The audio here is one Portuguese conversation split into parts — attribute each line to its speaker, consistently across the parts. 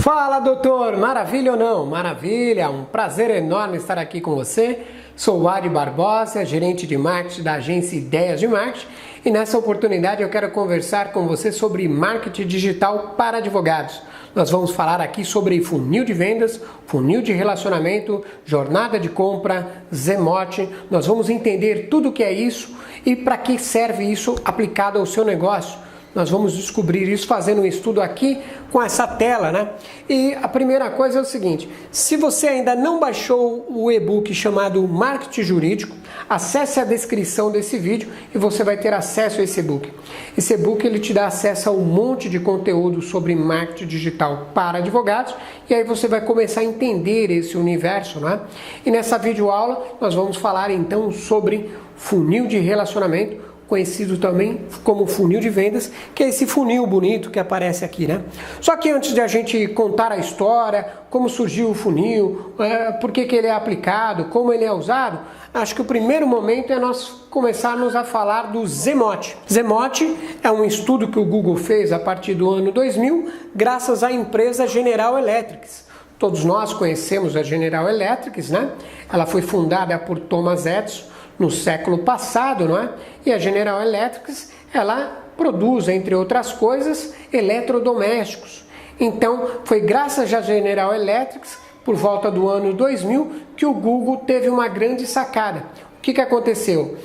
Speaker 1: Fala, doutor! Maravilha ou não? Maravilha! Um prazer enorme estar aqui com você. Sou o Adi Barbosa, gerente de marketing da agência Ideias de Marketing, e nessa oportunidade eu quero conversar com você sobre marketing digital para advogados. Nós vamos falar aqui sobre funil de vendas, funil de relacionamento, jornada de compra, Zemote. Nós vamos entender tudo o que é isso e para que serve isso aplicado ao seu negócio. Nós vamos descobrir isso fazendo um estudo aqui com essa tela, né? E a primeira coisa é o seguinte: se você ainda não baixou o e-book chamado Marketing Jurídico, acesse a descrição desse vídeo e você vai ter acesso a esse e-book. Esse e-book ele te dá acesso a um monte de conteúdo sobre marketing digital para advogados e aí você vai começar a entender esse universo, né? E nessa videoaula nós vamos falar então sobre funil de relacionamento, conhecido também como funil de vendas, que é esse funil bonito que aparece aqui, né? Só que antes de a gente contar a história, como surgiu o funil, por que ele é aplicado, como ele é usado, acho que o primeiro momento é nós começarmos a falar do Zemote. Zemote é um estudo que o Google fez a partir do ano 2000, graças à empresa General Electric. Todos nós conhecemos a General Electric, né? Ela foi fundada por Thomas Edison no século passado, não é? E a General Electric, ela produz, entre outras coisas, eletrodomésticos. Então, foi graças à General Electric, por volta do ano 2000, que o Google teve uma grande sacada. O que aconteceu?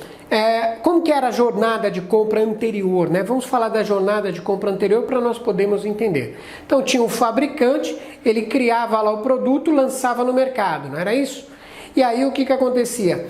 Speaker 1: Como que era a jornada de compra anterior, né? Vamos falar da jornada de compra anterior para nós podermos entender. Então, tinha um fabricante, ele criava lá o produto, lançava no mercado, não era isso? E aí o que acontecia?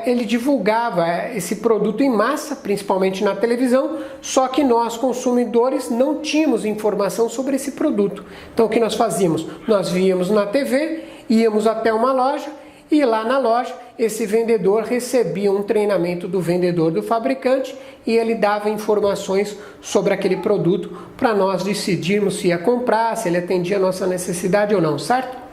Speaker 1: Ele divulgava esse produto em massa, principalmente na televisão, só que nós, consumidores, não tínhamos informação sobre esse produto. Então o que nós fazíamos? Nós víamos na TV, íamos até uma loja e lá na loja esse vendedor recebia um treinamento do vendedor do fabricante e ele dava informações sobre aquele produto para nós decidirmos se ia comprar, se ele atendia a nossa necessidade ou não, certo?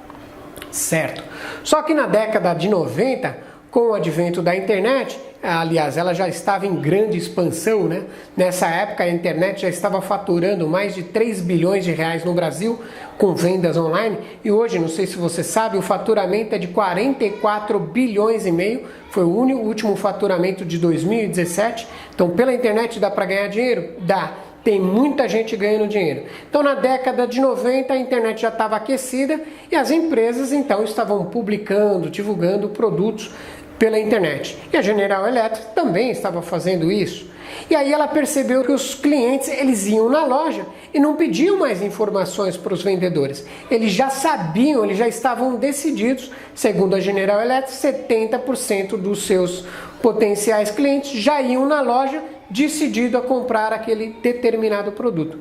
Speaker 1: Certo. Só que na década de 90, com o advento da internet, aliás, ela já estava em grande expansão, né? Nessa época a internet já estava faturando mais de 3 bilhões de reais no Brasil com vendas online e hoje, não sei se você sabe, o faturamento é de 44 bilhões e meio, foi o último faturamento de 2017. Então pela internet dá para ganhar dinheiro? Dá. Tem muita gente ganhando dinheiro. Então, na década de 90, a internet já estava aquecida e as empresas, então, estavam publicando, divulgando produtos pela internet. E a General Electric também estava fazendo isso. E aí ela percebeu que os clientes, eles iam na loja e não pediam mais informações para os vendedores. Eles já sabiam, eles já estavam decididos, segundo a General Electric, 70% dos seus potenciais clientes já iam na loja decidido a comprar aquele determinado produto.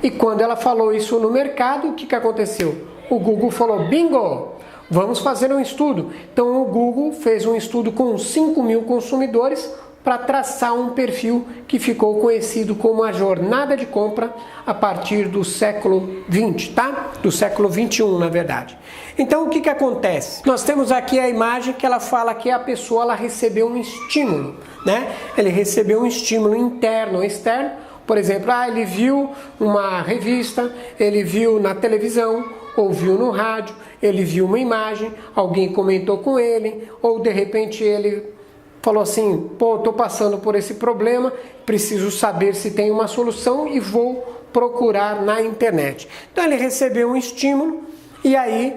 Speaker 1: E quando ela falou isso no mercado, o que aconteceu? O Google falou, bingo, vamos fazer um estudo. Então o Google fez um estudo com 5 mil consumidores para traçar um perfil que ficou conhecido como a jornada de compra a partir do século 20, tá? Do século 21, na verdade. Então o que acontece? Nós temos aqui a imagem que ela fala que a pessoa ela recebeu um estímulo, né? Ele recebeu um estímulo interno ou externo. Por exemplo, ele viu uma revista, ele viu na televisão, ouviu no rádio, ele viu uma imagem, alguém comentou com ele, ou de repente ele falou assim, pô, estou passando por esse problema, preciso saber se tem uma solução e vou procurar na internet. Então ele recebeu um estímulo e aí,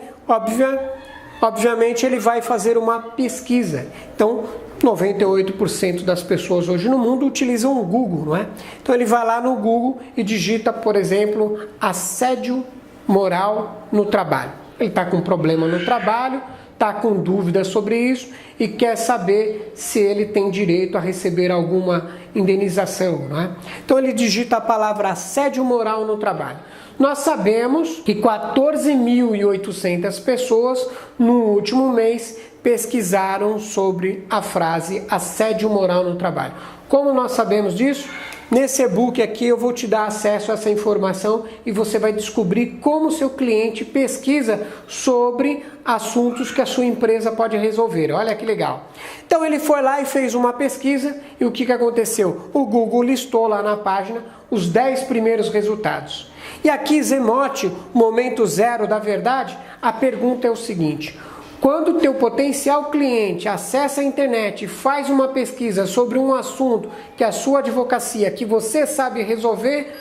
Speaker 1: obviamente, ele vai fazer uma pesquisa. Então, 98% das pessoas hoje no mundo utilizam o Google, não é? Então ele vai lá no Google e digita, por exemplo, assédio moral no trabalho. Ele está com um problema no trabalho, está com dúvidas sobre isso e quer saber se ele tem direito a receber alguma indenização, não é? Então ele digita a palavra assédio moral no trabalho. Nós sabemos que 14.800 pessoas no último mês pesquisaram sobre a frase assédio moral no trabalho. Como nós sabemos disso? Nesse e-book aqui eu vou te dar acesso a essa informação e você vai descobrir como o seu cliente pesquisa sobre assuntos que a sua empresa pode resolver. Olha que legal. Então ele foi lá e fez uma pesquisa e o que aconteceu? O Google listou lá na página os 10 primeiros resultados. E aqui, Zemote, momento zero da verdade, a pergunta é o seguinte: quando o teu potencial cliente acessa a internet e faz uma pesquisa sobre um assunto que a sua advocacia, que você sabe resolver,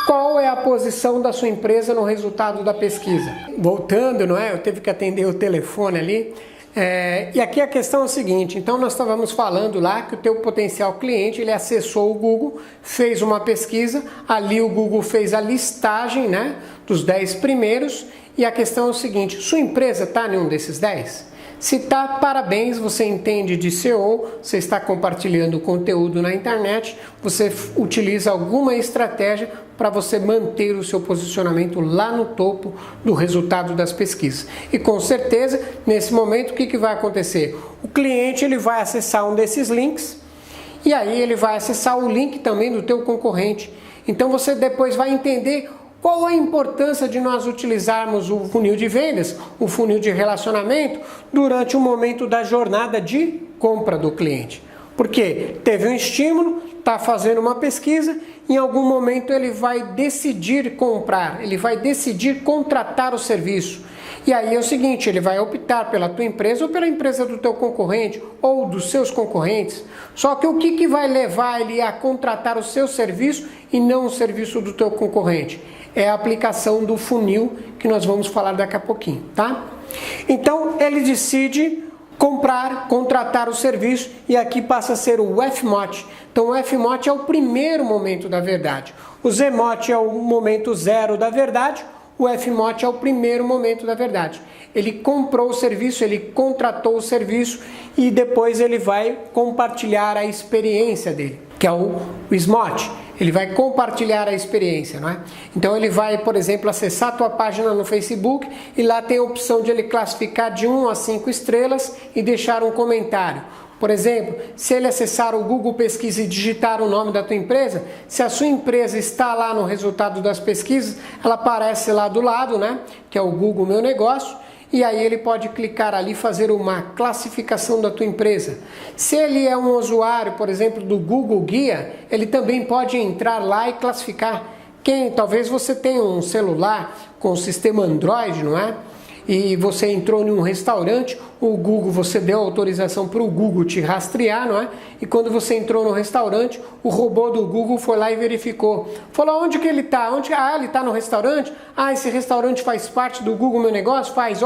Speaker 1: qual é a posição da sua empresa no resultado da pesquisa? Voltando, não é? Eu tive que atender o telefone ali. E aqui a questão é a seguinte: então nós estávamos falando lá que o teu potencial cliente, ele acessou o Google, fez uma pesquisa, ali o Google fez a listagem, né, dos 10 primeiros, e a questão é o seguinte: sua empresa está em um desses 10? Se está, parabéns, você entende de SEO, você está compartilhando conteúdo na internet, você utiliza alguma estratégia para você manter o seu posicionamento lá no topo do resultado das pesquisas. E com certeza, nesse momento, o que vai acontecer? O cliente ele vai acessar um desses links e aí ele vai acessar o link também do teu concorrente. Então você depois vai entender qual a importância de nós utilizarmos o funil de vendas, o funil de relacionamento, durante o momento da jornada de compra do cliente. Porque teve um estímulo, está fazendo uma pesquisa, em algum momento ele vai decidir comprar, ele vai decidir contratar o serviço. E aí é o seguinte, ele vai optar pela tua empresa ou pela empresa do teu concorrente ou dos seus concorrentes. Só que o que vai levar ele a contratar o seu serviço e não o serviço do teu concorrente? É a aplicação do funil que nós vamos falar daqui a pouquinho, tá? Então ele decide comprar, contratar o serviço e aqui passa a ser o FMOT. Então o FMOT é o primeiro momento da verdade. O ZMOT é o momento zero da verdade. O FMOT é o primeiro momento da verdade. Ele comprou o serviço, ele contratou o serviço e depois ele vai compartilhar a experiência dele, que é o SMOT. Ele vai compartilhar a experiência, não é? Então ele vai, por exemplo, acessar a tua página no Facebook e lá tem a opção de ele classificar de 1 a 5 estrelas e deixar um comentário. Por exemplo, se ele acessar o Google Pesquisa e digitar o nome da tua empresa, se a sua empresa está lá no resultado das pesquisas, ela aparece lá do lado, né? Que é o Google Meu Negócio. E aí ele pode clicar ali e fazer uma classificação da tua empresa. Se ele é um usuário, por exemplo, do Google Guia, ele também pode entrar lá e classificar. Talvez você tenha um celular com o sistema Android, não é? E você entrou em um restaurante, o Google, você deu autorização para o Google te rastrear, não é? E quando você entrou no restaurante, o robô do Google foi lá e verificou. Falou, onde que ele está? Ele está no restaurante? Esse restaurante faz parte do Google Meu Negócio? Faz,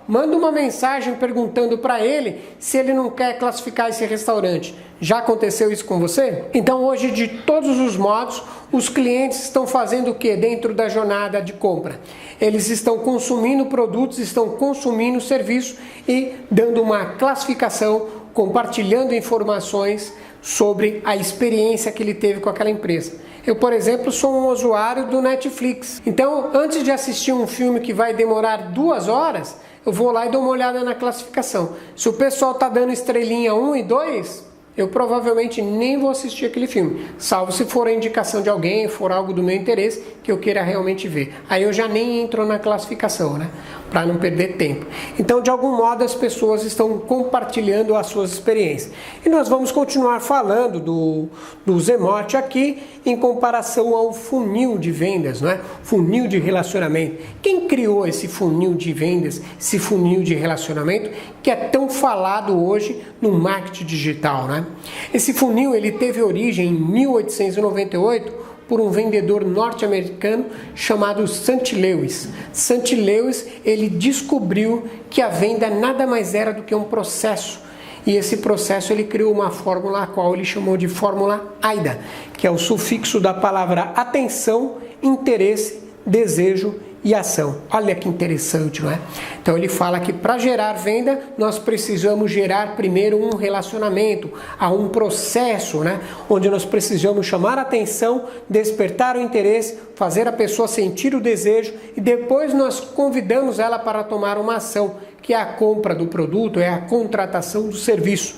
Speaker 1: manda uma mensagem perguntando para ele se ele não quer classificar esse restaurante. Já aconteceu isso com você? Então hoje, de todos os modos, os clientes estão fazendo o que dentro da jornada de compra? Eles estão consumindo produtos, estão consumindo serviços e dando uma classificação, compartilhando informações sobre a experiência que ele teve com aquela empresa. Eu, por exemplo, sou um usuário do Netflix. Então, antes de assistir um filme que vai demorar 2 horas, eu vou lá e dou uma olhada na classificação. Se o pessoal está dando estrelinha 1 e 2, eu provavelmente nem vou assistir aquele filme, salvo se for a indicação de alguém, for algo do meu interesse, que eu queira realmente ver. Aí eu já nem entro na classificação, né? Para não perder tempo. Então, de algum modo, as pessoas estão compartilhando as suas experiências. E nós vamos continuar falando do ZMOT aqui, em comparação ao funil de vendas, né? Funil de relacionamento. Quem criou esse funil de vendas, esse funil de relacionamento, que é tão falado hoje no marketing digital, né? Esse funil ele teve origem em 1898 por um vendedor norte-americano chamado St. Lewis. St. Lewis ele descobriu que a venda nada mais era do que um processo. E esse processo ele criou uma fórmula a qual ele chamou de fórmula AIDA, que é o sufixo da palavra atenção, interesse, desejo e ação. Olha que interessante, não é? Então ele fala que para gerar venda, nós precisamos gerar primeiro um relacionamento, um processo, né? Onde nós precisamos chamar a atenção, despertar o interesse, fazer a pessoa sentir o desejo e depois nós convidamos ela para tomar uma ação, que é a compra do produto, é a contratação do serviço.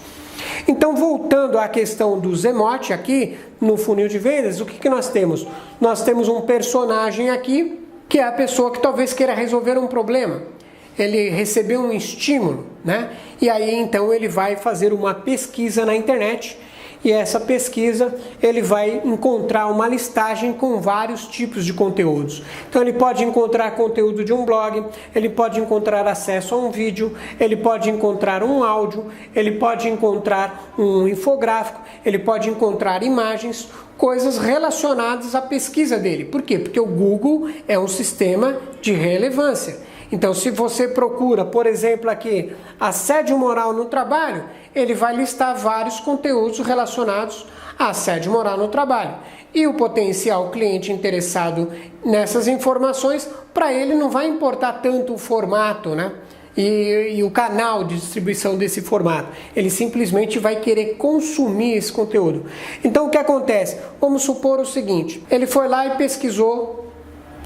Speaker 1: Então, voltando à questão do ZMOT aqui, no funil de vendas, o que nós temos? Nós temos um personagem aqui, que é a pessoa que talvez queira resolver um problema. Ele recebeu um estímulo, né? E aí então ele vai fazer uma pesquisa na internet e essa pesquisa ele vai encontrar uma listagem com vários tipos de conteúdos. Então ele pode encontrar conteúdo de um blog, ele pode encontrar acesso a um vídeo, ele pode encontrar um áudio, ele pode encontrar um infográfico, ele pode encontrar imagens, coisas relacionadas à pesquisa dele. Por quê? Porque o Google é um sistema de relevância. Então, se você procura, por exemplo, aqui, assédio moral no trabalho, ele vai listar vários conteúdos relacionados a assédio moral no trabalho. E o potencial cliente interessado nessas informações, para ele não vai importar tanto o formato, né? E o canal de distribuição desse formato. Ele simplesmente vai querer consumir esse conteúdo. Então, o que acontece? Vamos supor o seguinte, ele foi lá e pesquisou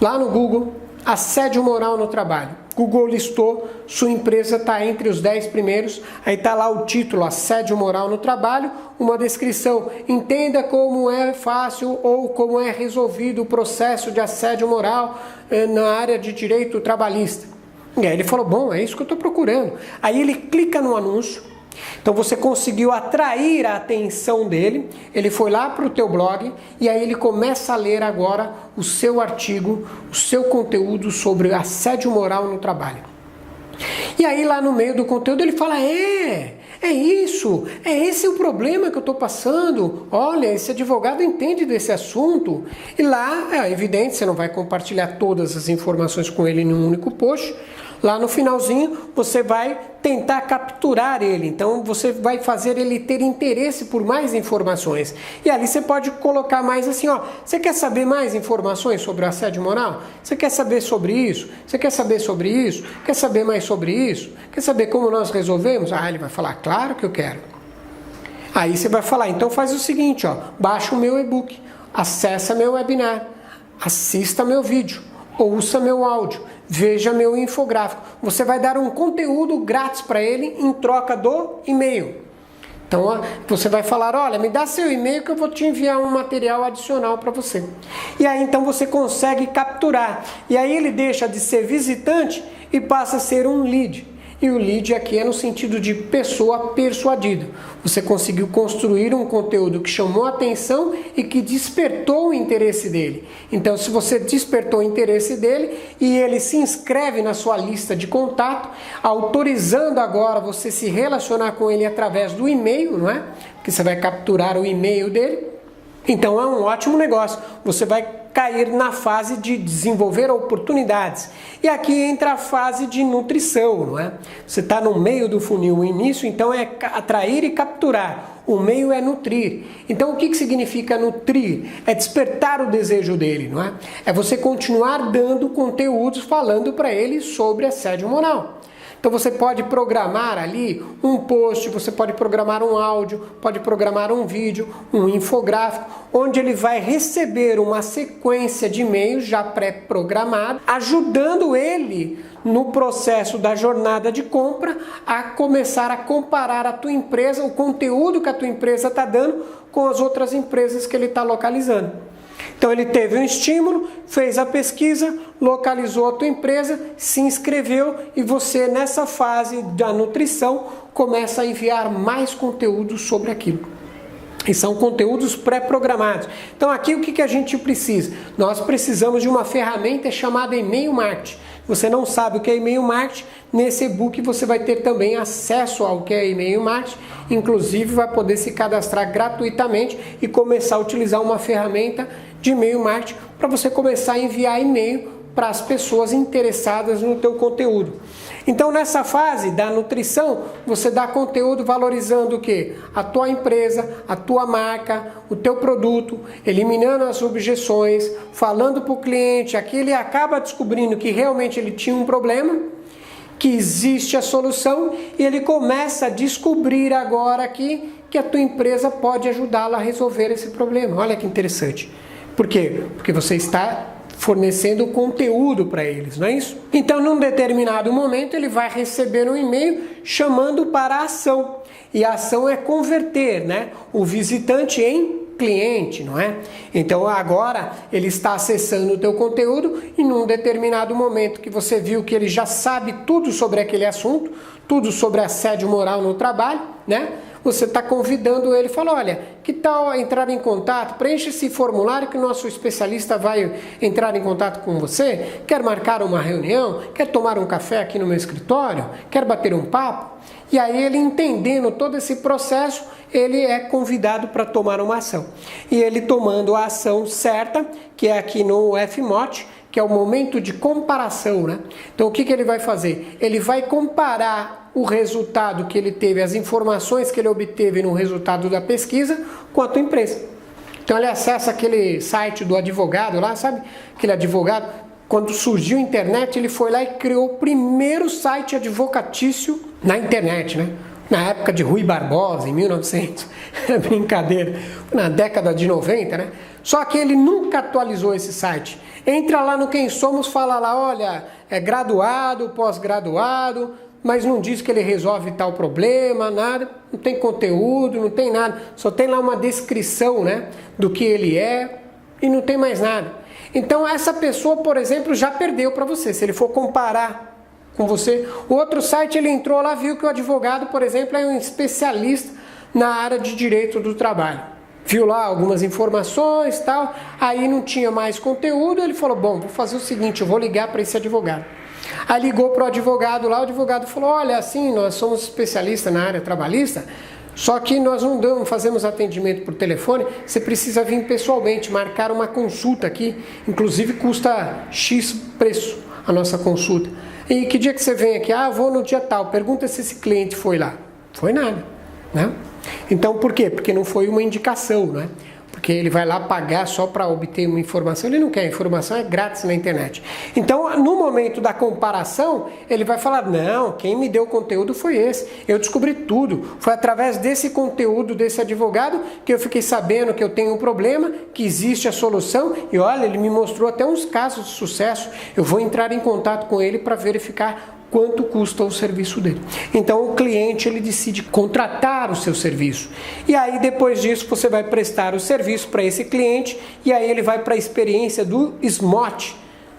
Speaker 1: lá no Google assédio moral no trabalho. Google listou, sua empresa está entre os 10 primeiros, aí está lá o título, assédio moral no trabalho, uma descrição, entenda como é fácil ou como é resolvido o processo de assédio moral na área de direito trabalhista. E aí ele falou, bom, é isso que eu estou procurando. Aí ele clica no anúncio. Então você conseguiu atrair a atenção dele, ele foi lá para o teu blog e aí ele começa a ler agora o seu artigo, o seu conteúdo sobre assédio moral no trabalho. E aí lá no meio do conteúdo ele fala, é isso, esse o problema que eu estou passando, olha, esse advogado entende desse assunto. E lá, é evidente, você não vai compartilhar todas as informações com ele em um único post. Lá no finalzinho você vai tentar capturar ele, então você vai fazer ele ter interesse por mais informações. E ali você pode colocar mais assim, ó, você quer saber mais informações sobre o assédio moral? Você quer saber sobre isso? Você quer saber sobre isso? Quer saber mais sobre isso? Quer saber como nós resolvemos? Ah, ele vai falar, claro que eu quero. Aí você vai falar, então faz o seguinte, ó, baixa o meu e-book, acessa meu webinar, assista meu vídeo, ouça meu áudio, veja meu infográfico. Você vai dar um conteúdo grátis para ele em troca do e-mail. Então você vai falar, olha, me dá seu e-mail que eu vou te enviar um material adicional para você. E aí então você consegue capturar. E aí ele deixa de ser visitante e passa a ser um lead. E o lead aqui é no sentido de pessoa persuadida. Você conseguiu construir um conteúdo que chamou a atenção e que despertou o interesse dele. Então, se você despertou o interesse dele e ele se inscreve na sua lista de contato, autorizando agora você se relacionar com ele através do e-mail, não é? Porque você vai capturar o e-mail dele. Então, é um ótimo negócio. Você vai cair na fase de desenvolver oportunidades. E aqui entra a fase de nutrição, não é? Você está no meio do funil, o início então é atrair e capturar. O meio é nutrir. Então o que significa nutrir? É despertar o desejo dele, não é? É você continuar dando conteúdos falando para ele sobre assédio moral. Então você pode programar ali um post, você pode programar um áudio, pode programar um vídeo, um infográfico, onde ele vai receber uma sequência de e-mails já pré-programada, ajudando ele no processo da jornada de compra a começar a comparar a tua empresa, o conteúdo que a tua empresa está dando com as outras empresas que ele está localizando. Então ele teve um estímulo, fez a pesquisa, localizou a tua empresa, se inscreveu e você nessa fase da nutrição começa a enviar mais conteúdo sobre aquilo. E são conteúdos pré-programados. Então aqui o que a gente precisa? Nós precisamos de uma ferramenta chamada e-mail marketing. Você não sabe o que é e-mail marketing? Nesse e-book você vai ter também acesso ao que é e-mail marketing. Inclusive vai poder se cadastrar gratuitamente e começar a utilizar uma ferramenta de e-mail marketing para você começar a enviar e-mail para as pessoas interessadas no teu conteúdo. Então nessa fase da nutrição, você dá conteúdo valorizando o quê? A tua empresa, a tua marca, o teu produto, eliminando as objeções, falando para o cliente, aqui ele acaba descobrindo que realmente ele tinha um problema, que existe a solução e ele começa a descobrir agora aqui que a tua empresa pode ajudá-lo a resolver esse problema. Olha que interessante. Por quê? Porque você está fornecendo conteúdo para eles, não é isso? Então, num determinado momento, ele vai receber um e-mail chamando para a ação. E a ação é converter, né, o visitante em cliente, não é? Então, agora ele está acessando o teu conteúdo e num determinado momento que você viu que ele já sabe tudo sobre aquele assunto, tudo sobre assédio moral no trabalho, né? você está convidando ele, fala, olha, que tal entrar em contato, preencha esse formulário que o nosso especialista vai entrar em contato com você, quer marcar uma reunião, quer tomar um café aqui no meu escritório, quer bater um papo? E aí ele, entendendo todo esse processo, ele é convidado para tomar uma ação. E ele tomando a ação certa, que é aqui no FMOT, que é o momento de comparação, né? Então o que ele vai fazer? Ele vai comparar o resultado que ele teve, as informações que ele obteve no resultado da pesquisa com a tua empresa. Então ele acessa aquele site do advogado lá, sabe? Aquele advogado, quando surgiu a internet, ele foi lá e criou o primeiro site advocatício na internet, né? Na época de Rui Barbosa, em 1900, brincadeira, na década de 90, né? Só que ele nunca atualizou esse site. Entra lá no Quem Somos, fala lá, olha, é graduado, pós-graduado, mas não diz que ele resolve tal problema, nada, não tem conteúdo, não tem nada, só tem lá uma descrição, né, do que ele é e não tem mais nada. Então essa pessoa, por exemplo, já perdeu para você, se ele for comparar com você. O outro site, ele entrou lá, viu que o advogado, por exemplo, é um especialista na área de direito do trabalho. Viu lá algumas informações e tal, aí não tinha mais conteúdo, ele falou, bom, vou fazer o seguinte, eu vou ligar para esse advogado. Aí ligou para o advogado lá, o advogado falou, olha, assim, nós somos especialistas na área trabalhista, só que nós não fazemos atendimento por telefone, você precisa vir pessoalmente, marcar uma consulta aqui, inclusive custa X preço a nossa consulta. E que dia que você vem aqui? Ah, vou no dia tal. Pergunta se esse cliente foi lá. Foi nada, né? Então, por quê? Porque não foi uma indicação, né? Porque ele vai lá pagar só para obter uma informação. Ele não quer, a informação é grátis na internet. Então, no momento da comparação, ele vai falar, não, quem me deu o conteúdo foi esse. Eu descobri tudo. Foi através desse conteúdo, desse advogado, que eu fiquei sabendo que eu tenho um problema, que existe a solução. E olha, ele me mostrou até uns casos de sucesso. Eu vou entrar em contato com ele para verificar quanto custa o serviço dele. Então o cliente, ele decide contratar o seu serviço. E aí depois disso você vai prestar o serviço para esse cliente e aí ele vai para a experiência do SMOT,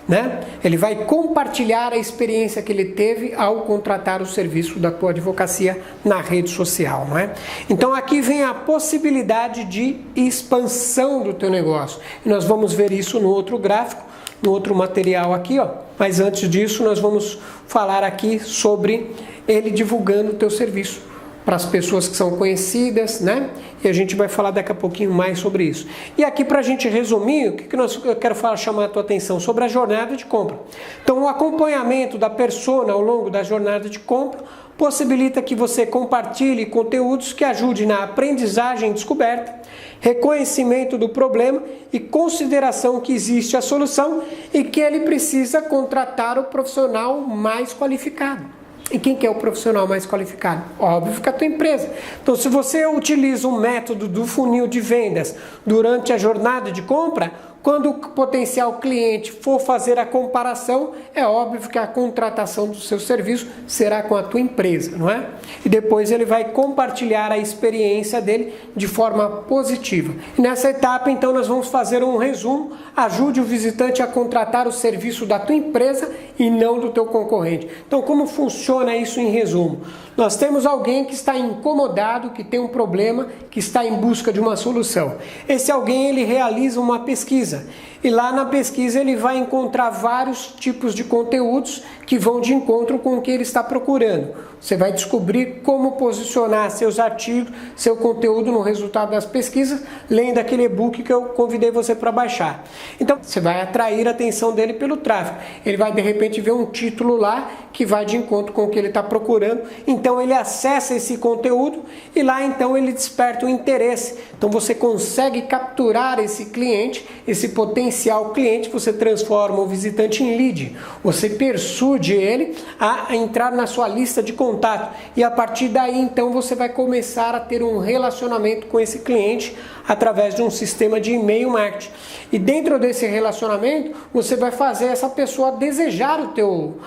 Speaker 1: né? Ele vai compartilhar a experiência que ele teve ao contratar o serviço da tua advocacia na rede social, não é? Então aqui vem a possibilidade de expansão do teu negócio. E nós vamos ver isso no outro gráfico, no outro material aqui, ó. Mas antes disso, nós vamos falar aqui sobre ele divulgando o teu serviço para as pessoas que são conhecidas, né? E a gente vai falar daqui a pouquinho mais sobre isso. E aqui, para a gente resumir, eu quero chamar a tua atenção sobre a jornada de compra. Então, o acompanhamento da persona ao longo da jornada de compra possibilita que você compartilhe conteúdos que ajudem na aprendizagem e descoberta, reconhecimento do problema e consideração que existe a solução e que ele precisa contratar o profissional mais qualificado. E quem que é o profissional mais qualificado? Óbvio que é a tua empresa. Então, se você utiliza um método do funil de vendas durante a jornada de compra, quando o potencial cliente for fazer a comparação, é óbvio que a contratação do seu serviço será com a tua empresa, não é? E depois ele vai compartilhar a experiência dele de forma positiva. E nessa etapa, então, nós vamos fazer um resumo. Ajude o visitante a contratar o serviço da tua empresa e não do teu concorrente. Então, como funciona isso em resumo? Nós temos alguém que está incomodado, que tem um problema, que está em busca de uma solução. Esse alguém, ele realiza uma pesquisa. E lá na pesquisa ele vai encontrar vários tipos de conteúdos que vão de encontro com o que ele está procurando. Você vai descobrir como posicionar seus artigos, seu conteúdo no resultado das pesquisas, lendo aquele e-book que eu convidei você para baixar. Então você vai atrair a atenção dele pelo tráfego. Ele vai de repente ver um título lá que vai de encontro com o que ele está procurando. Então ele acessa esse conteúdo e lá então ele desperta o interesse. Então você consegue capturar esse cliente, esse potencial cliente, você transforma o visitante em lead. Você persuade ele a entrar na sua lista de contato. E a partir daí então você vai começar a ter um relacionamento com esse cliente através de um sistema de e-mail marketing. E dentro desse relacionamento, você vai fazer essa pessoa desejar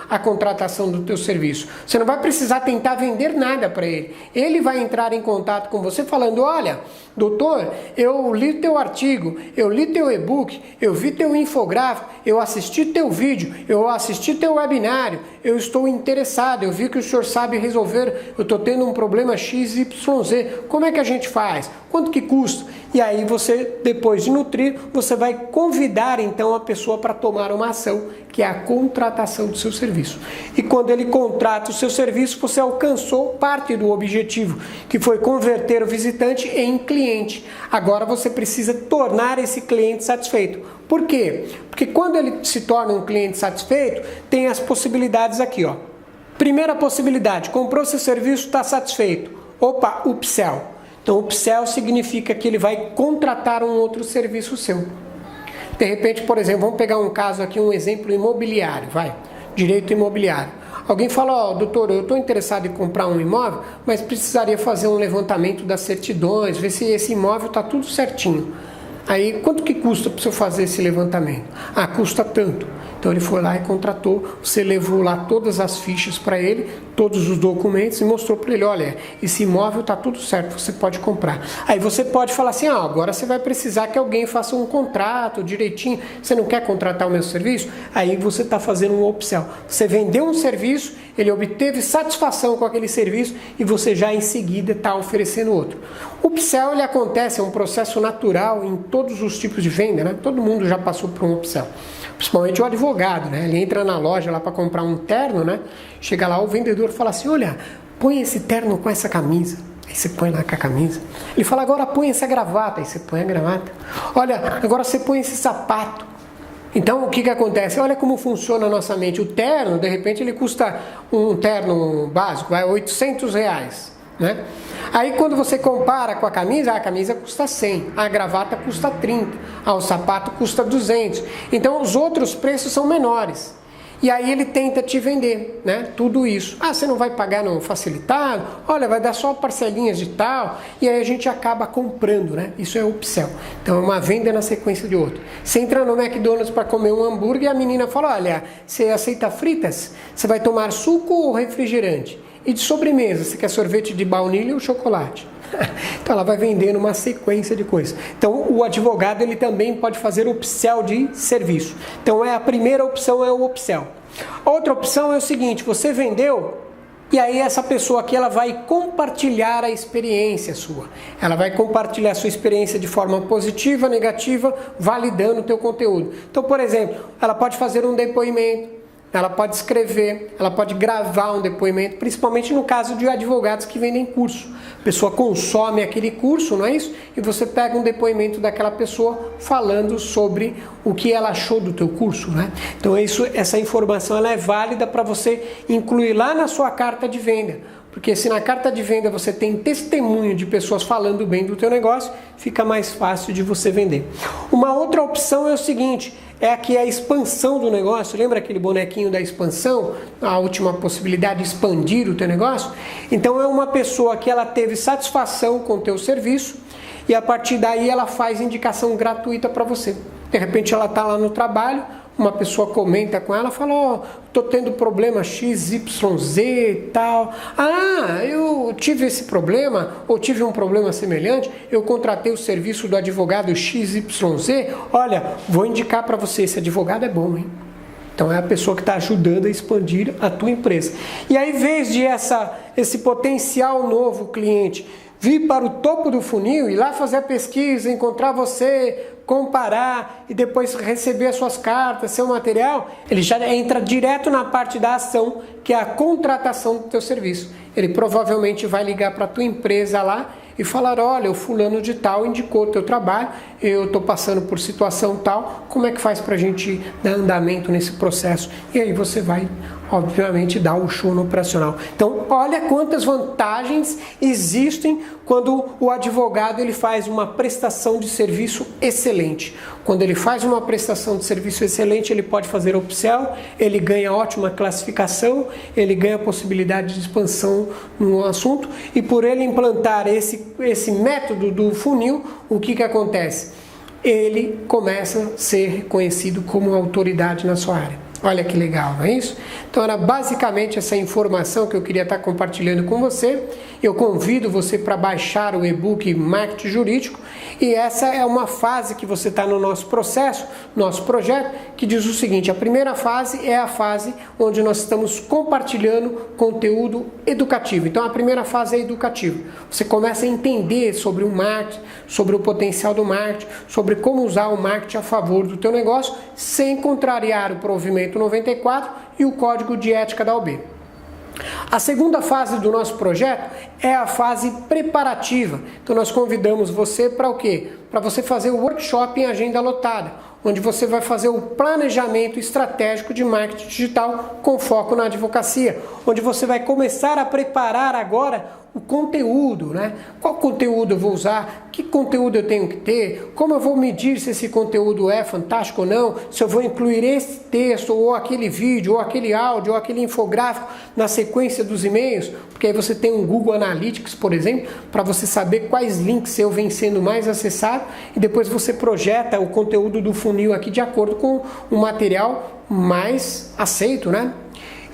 Speaker 1: a contratação do teu serviço. Você não vai precisar tentar vender nada para ele. Ele vai entrar em contato com você falando: olha, doutor, eu li teu artigo, eu li teu e-book, eu vi teu infográfico, eu assisti teu vídeo, eu assisti teu webinário, eu estou interessado, eu vi que o senhor sabe resolver, eu estou tendo um problema XYZ, como é que a gente faz? Quanto que custa? E aí você, depois de nutrir, você vai convidar então a pessoa para tomar uma ação, que é a contratação do seu serviço. E quando ele contrata o seu serviço, você alcançou parte do objetivo, que foi converter o visitante em cliente. Agora você precisa tornar esse cliente satisfeito. Por quê? Porque quando ele se torna um cliente satisfeito, tem as possibilidades aqui, ó. Primeira possibilidade: comprou seu serviço, está satisfeito. Opa, upsell. Então, upsell significa que ele vai contratar um outro serviço seu. De repente, por exemplo, vamos pegar um caso aqui, um exemplo imobiliário, direito imobiliário. Alguém fala: ó, doutor, eu estou interessado em comprar um imóvel, mas precisaria fazer um levantamento das certidões, ver se esse imóvel está tudo certinho. Aí, quanto que custa para você fazer esse levantamento? Ah, custa tanto. Então ele foi lá e contratou, você levou lá todas as fichas para ele, todos os documentos e mostrou para ele: olha, esse imóvel está tudo certo, você pode comprar. Aí você pode falar assim: agora você vai precisar que alguém faça um contrato direitinho, você não quer contratar o meu serviço? Aí você está fazendo um upsell. Você vendeu um serviço, ele obteve satisfação com aquele serviço e você já em seguida está oferecendo outro. O upsell ele acontece, é um processo natural em todos os tipos de venda, né? Todo mundo já passou por um upsell. Principalmente o advogado, né? Ele entra na loja lá para comprar um terno, né? Chega lá, o vendedor fala assim: olha, põe esse terno com essa camisa. Aí você põe lá com a camisa. Ele fala: agora põe essa gravata. Aí você põe a gravata. Olha, agora você põe esse sapato. Então, o que acontece? Olha como funciona a nossa mente. O terno, de repente, ele custa, um terno básico, R$800. Né? Aí quando você compara com a camisa custa 100, a gravata custa 30, o sapato custa 200. Então os outros preços são menores. E aí ele tenta te vender, né? Tudo isso. Ah, você não vai pagar no facilitado? Olha, vai dar só parcelinhas de tal. E aí a gente acaba comprando, né? Isso é upsell. Então é uma venda na sequência de outra. Você entra no McDonald's para comer um hambúrguer e a menina fala: olha, você aceita fritas? Você vai tomar suco ou refrigerante? E de sobremesa, você quer sorvete de baunilha ou chocolate? Então ela vai vendendo uma sequência de coisas. Então o advogado ele também pode fazer upsell de serviço. Então a primeira opção é o upsell. Outra opção é o seguinte: você vendeu e aí essa pessoa aqui ela vai compartilhar a experiência sua. Ela vai compartilhar a sua experiência de forma positiva, negativa, validando o teu conteúdo. Então, por exemplo, ela pode fazer um depoimento. Ela pode escrever, ela pode gravar um depoimento, principalmente no caso de advogados que vendem curso. A pessoa consome aquele curso, não é isso? E você pega um depoimento daquela pessoa falando sobre o que ela achou do teu curso, né? Então essa informação ela é válida para você incluir lá na sua carta de venda. Porque se na carta de venda você tem testemunho de pessoas falando bem do teu negócio, fica mais fácil de você vender. Uma outra opção é o seguinte: é aqui a expansão do negócio. Lembra aquele bonequinho da expansão? A última possibilidade de expandir o teu negócio? Então é uma pessoa que ela teve satisfação com o teu serviço e a partir daí ela faz indicação gratuita para você. De repente ela está lá no trabalho, uma pessoa comenta com ela, fala: ó, tô tendo problema XYZ e tal. Ah, eu tive esse problema, ou tive um problema semelhante, eu contratei o serviço do advogado XYZ, olha, vou indicar para você, esse advogado é bom, hein? Então é a pessoa que está ajudando a expandir a tua empresa. E aí, em vez de esse potencial novo cliente vir para o topo do funil e lá fazer a pesquisa, encontrar você, comparar e depois receber as suas cartas, seu material, ele já entra direto na parte da ação, que é a contratação do teu serviço. Ele provavelmente vai ligar para a tua empresa lá e falar: olha, o fulano de tal indicou o teu trabalho, eu estou passando por situação tal, como é que faz para a gente dar andamento nesse processo? E aí você vai, obviamente, dar o show no operacional. Então, olha quantas vantagens existem quando o advogado ele faz uma prestação de serviço excelente. Quando ele faz uma prestação de serviço excelente, ele pode fazer upsell, ele ganha ótima classificação, ele ganha possibilidade de expansão no assunto, e por ele implantar esse método do funil, o que acontece? Ele começa a ser reconhecido como autoridade na sua área. Olha que legal, não é isso? Então era basicamente essa informação que eu queria estar compartilhando com você. Eu convido você para baixar o e-book Marketing Jurídico, e essa é uma fase que você está no nosso processo, nosso projeto, que diz o seguinte: a primeira fase é a fase onde nós estamos compartilhando conteúdo educativo. Então a primeira fase é educativa. Você começa a entender sobre o marketing, sobre o potencial do marketing, sobre como usar o marketing a favor do teu negócio, sem contrariar o provimento 94 e o código de ética da OAB. A segunda fase do nosso projeto é a fase preparativa. Então nós convidamos você para o quê? Para você fazer o workshop em agenda lotada, onde você vai fazer o planejamento estratégico de marketing digital com foco na advocacia, onde você vai começar a preparar agora o conteúdo, né? Qual conteúdo eu vou usar? Que conteúdo eu tenho que ter? Como eu vou medir se esse conteúdo é fantástico ou não? Se eu vou incluir esse texto, ou aquele vídeo, ou aquele áudio, ou aquele infográfico na sequência dos e-mails? Porque aí você tem um Google Analytics, por exemplo, para você saber quais links seu vem sendo mais acessado, e depois você projeta o conteúdo do funil aqui de acordo com o material mais aceito, né?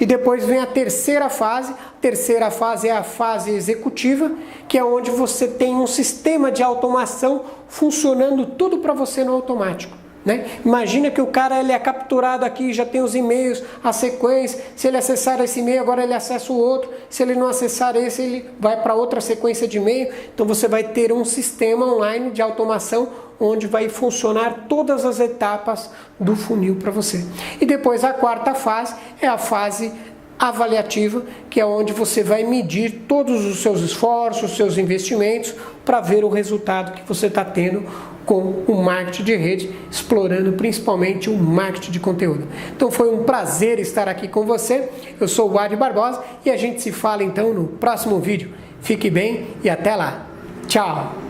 Speaker 1: E depois vem a terceira fase. A terceira fase é a fase executiva, que é onde você tem um sistema de automação funcionando tudo para você no automático, né? Imagina que o cara ele é capturado aqui, já tem os e-mails, a sequência. Se ele acessar esse e-mail, agora ele acessa o outro. Se ele não acessar esse, ele vai para outra sequência de e-mail. Então você vai ter um sistema online de automação onde vai funcionar todas as etapas do funil para você. E depois a quarta fase é a fase avaliativa, que é onde você vai medir todos os seus esforços, seus investimentos, para ver o resultado que você está tendo com o marketing de rede, explorando principalmente o marketing de conteúdo. Então foi um prazer estar aqui com você. Eu sou o Adi Barbosa e a gente se fala então no próximo vídeo. Fique bem e até lá. Tchau!